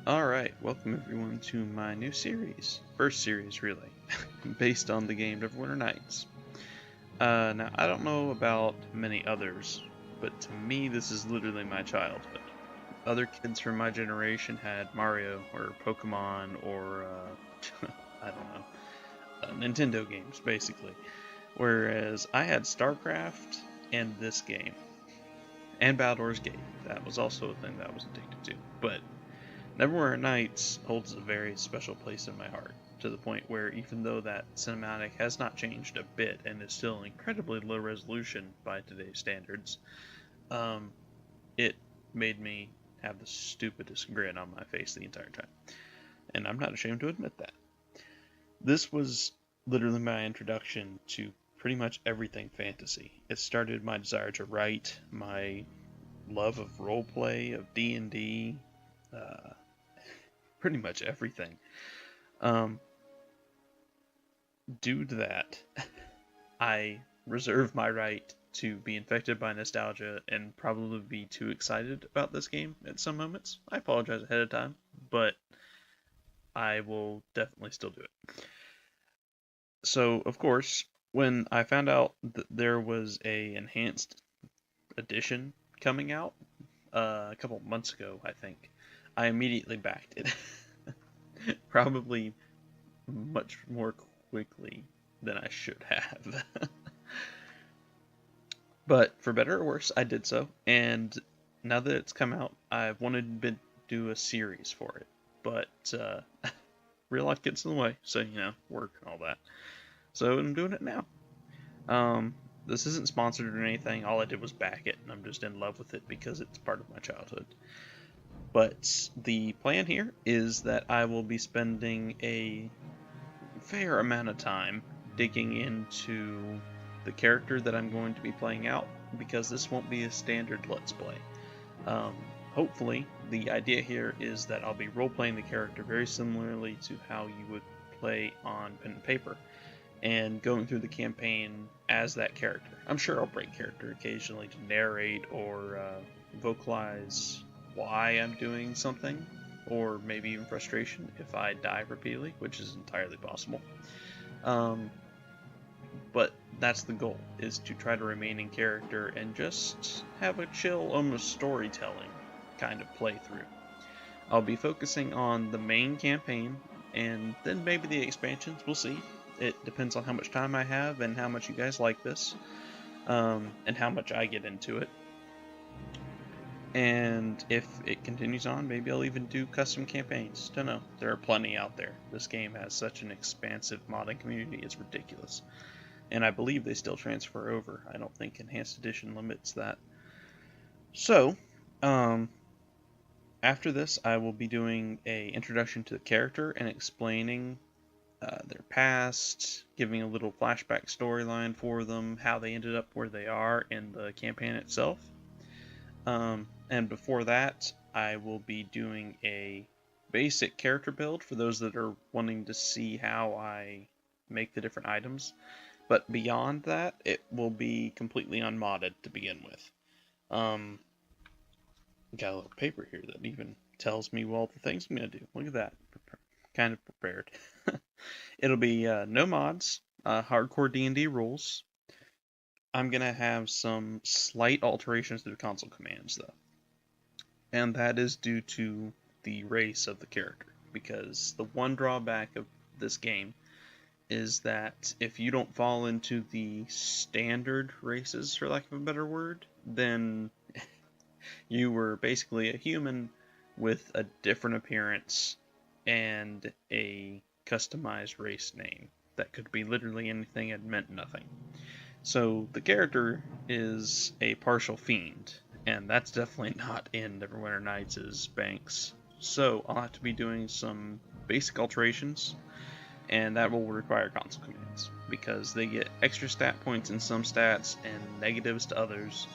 Alright, welcome everyone to my new series. First series, really, based on the game Neverwinter Nights. Now, I don't know about many others, but to me, this is literally my childhood. Other kids from my generation had Mario, or Pokemon, or, I don't know, Nintendo games, basically. Whereas I had StarCraft and this game, and Baldur's Gate. That was also a thing that I was addicted to. But Neverwinter Nights holds a very special place in my heart, to the point where even though that cinematic has not changed a bit and is still incredibly low resolution by today's standards, um, it made me have the stupidest grin on my face the entire time. And I'm not ashamed to admit that. This was literally my introduction to pretty much everything fantasy. It started my desire to write, my love of roleplay, of D&D, uh, pretty much everything. Um, Due to that, I reserve my right to be infected by nostalgia and probably be too excited about this game at some moments. I apologize ahead of time, but I will definitely still do it. So, of course, when I found out that there was a enhanced edition coming out a couple months ago, I think, I immediately backed it. Probably much more quickly than I should have. But for better or worse, I did so, and now that it's come out, I've wanted to do a series for it, but real life gets in the way, so work and all that. So I'm doing it now. This isn't sponsored or anything. All I did was back it, and I'm just in love with it because it's part of my childhood. But the plan here is that I will be spending a fair amount of time digging into the character that I'm going to be playing out, because this won't be a standard Let's Play. Um, Hopefully, the idea here is that I'll be role-playing the character very similarly to how you would play on pen and paper, and going through the campaign as that character. I'm sure I'll break character occasionally to narrate or vocalize why I'm doing something, or maybe even frustration if I die repeatedly, which is entirely possible. Um, but that's the goal, is to try to remain in character and just have a chill, almost storytelling kind of playthrough. I'll be focusing on the main campaign, and then maybe the expansions, we'll see. It depends on how much time I have and how much you guys like this, and how much I get into it. And if it continues on, maybe I'll even do custom campaigns. Don't know. There are plenty out there. This game has such an expansive modding community, it's ridiculous. And I believe they still transfer over. I don't think Enhanced Edition limits that. So, after this, I will be doing a introduction to the character and explaining their past, giving a little flashback storyline for them, how they ended up where they are in the campaign itself. And before that, I will be doing a basic character build for those that are wanting to see how I make the different items. But beyond that, it will be completely unmodded to begin with. Got a little paper here that even tells me all the things I'm going to do. Look at that. Kind of prepared. It'll be no mods, hardcore D&D rules. I'm going to have some slight alterations to the console commands, though. And that is due to the race of the character. Because the one drawback of this game is that if you don't fall into the standard races, for lack of a better word, then you were basically a human with a different appearance and a customized race name that could be literally anything and meant nothing. So the character is a partial fiend, and that's definitely not in Neverwinter Nights' banks. So I'll have to be doing some basic alterations, and that will require console commands, because they get extra stat points in some stats and negatives to others.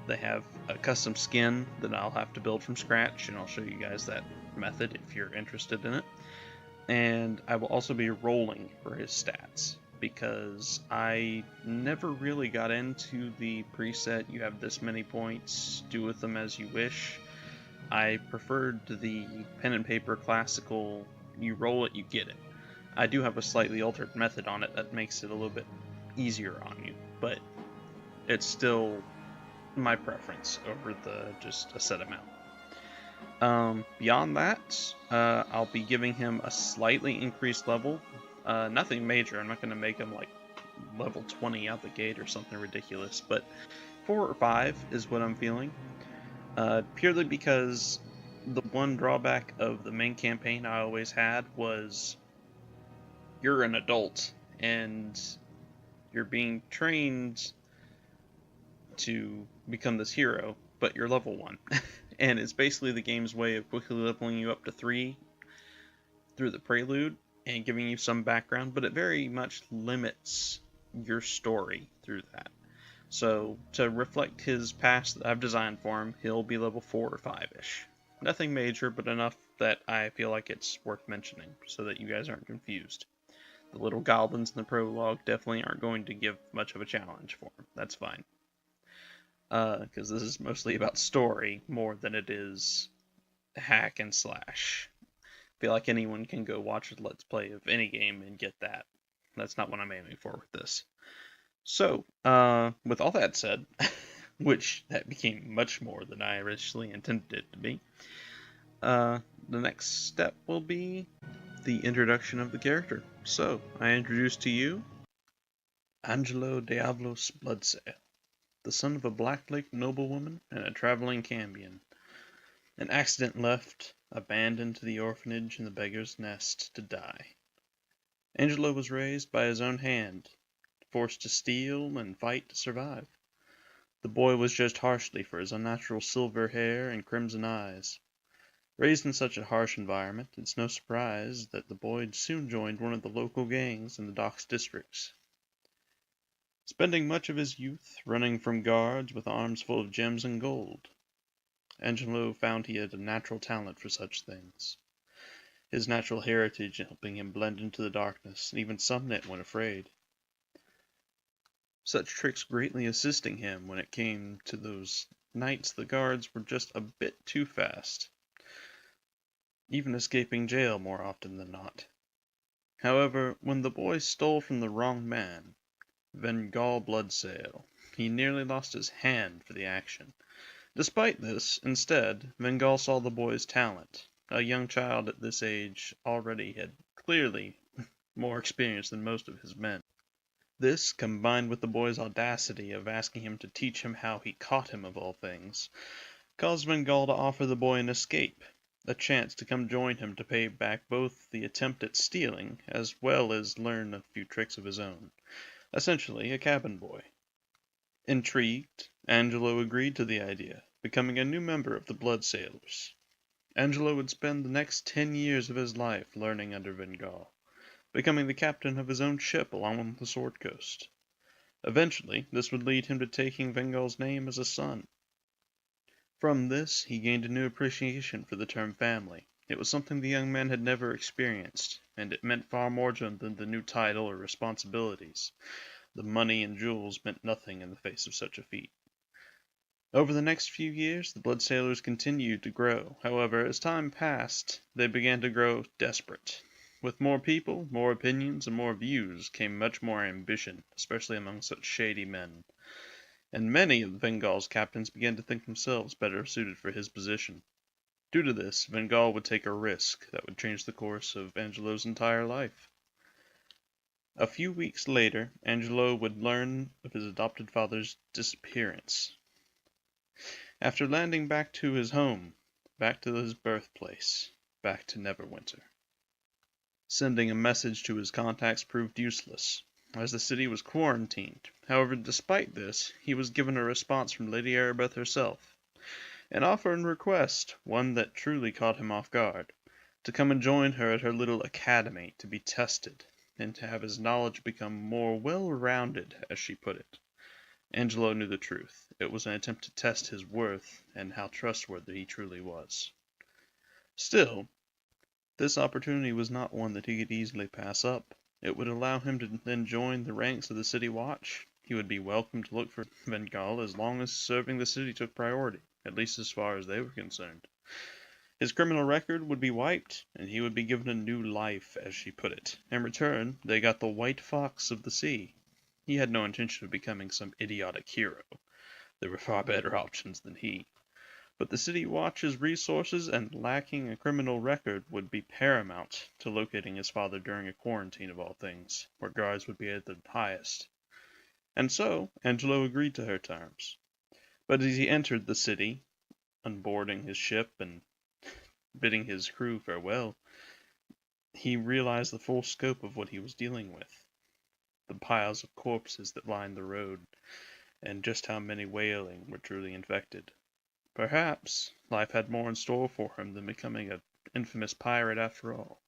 They have a custom skin that I'll have to build from scratch, and I'll show you guys that method if you're interested in it. And I will also be rolling for his stats, because I never really got into the preset, you have this many points, do with them as you wish. I preferred the pen and paper classical, you roll it, you get it. I do have a slightly altered method on it that makes it a little bit easier on you, but it's still my preference over the just a set amount. Beyond that, I'll be giving him a slightly increased level. Nothing major. I'm not going to make him like level 20 out the gate or something ridiculous, but 4 or 5 is what I'm feeling. Purely because the one drawback of the main campaign I always had was you're an adult and you're being trained to become this hero, but you're level 1. And it's basically the game's way of quickly leveling you up to 3 through the prelude and giving you some background, but it very much limits your story through that. So, to reflect his past that I've designed for him, he'll be level 4 or 5-ish. Nothing major, but enough that I feel like it's worth mentioning, so that you guys aren't confused. The little goblins in the prologue definitely aren't going to give much of a challenge for him. That's fine. Because this is mostly about story more than it is hack and slash. I feel like anyone can go watch a Let's Play of any game and get that. That's not what I'm aiming for with this. So, with all that said, which that became much more than I originally intended it to be, the next step will be the introduction of the character. So, I introduce to you Angelo Diablos Bloodsail, the son of a Black Lake noblewoman and a traveling cambion. An accident left, abandoned to the orphanage in the beggar's nest to die. Angelo was raised by his own hand, forced to steal and fight to survive. The boy was judged harshly for his unnatural silver hair and crimson eyes. Raised in such a harsh environment, it's no surprise that the boy soon joined one of the local gangs in the docks districts. Spending much of his youth running from guards with arms full of gems and gold, Angelo found he had a natural talent for such things. His natural heritage helping him blend into the darkness and even summon it when afraid. Such tricks greatly assisting him when it came to those nights the guards were just a bit too fast, even escaping jail more often than not. However, when the boy stole from the wrong man, Vengal Bloodsail, he nearly lost his hand for the action. Despite this, instead, Vengal saw the boy's talent. A young child at this age already had clearly more experience than most of his men. This, combined with the boy's audacity of asking him to teach him how he caught him of all things, caused Vengal to offer the boy an escape, a chance to come join him to pay back both the attempt at stealing as well as learn a few tricks of his own. Essentially, a cabin boy. Intrigued, Angelo agreed to the idea, becoming a new member of the Blood Sailors. Angelo would spend the next 10 years of his life learning under Vengal, becoming the captain of his own ship along the Sword Coast. Eventually, this would lead him to taking Vengal's name as a son. From this, he gained a new appreciation for the term family. It was something the young man had never experienced, and it meant far more to him than the new title or responsibilities. The money and jewels meant nothing in the face of such a feat. Over the next few years, the Blood Sailors continued to grow. However, as time passed, they began to grow desperate. With more people, more opinions, and more views came much more ambition, especially among such shady men. And many of Vengal's captains began to think themselves better suited for his position. Due to this, Vengal would take a risk that would change the course of Angelo's entire life. A few weeks later, Angelo would learn of his adopted father's disappearance. After landing back to his home, back to his birthplace, back to Neverwinter. Sending a message to his contacts proved useless, as the city was quarantined. However, despite this, he was given a response from Lady Arabeth herself. An offer and request, one that truly caught him off guard, to come and join her at her little academy to be tested, and to have his knowledge become more well-rounded, as she put it. Angelo knew the truth. It was an attempt to test his worth and how trustworthy he truly was. Still, this opportunity was not one that he could easily pass up. It would allow him to then join the ranks of the City Watch. He would be welcome to look for Vengal as long as serving the city took priority, at least as far as they were concerned. His criminal record would be wiped, and he would be given a new life, as she put it. In return, they got the white fox of the sea. He had no intention of becoming some idiotic hero. There were far better options than he. But the City Watch's resources and lacking a criminal record would be paramount to locating his father during a quarantine of all things, where guards would be at their highest. And so, Angelo agreed to her terms. But as he entered the city, unboarding his ship and bidding his crew farewell, he realized the full scope of what he was dealing with. The piles of corpses that lined the road, and just how many wailing were truly infected. Perhaps life had more in store for him than becoming an infamous pirate after all.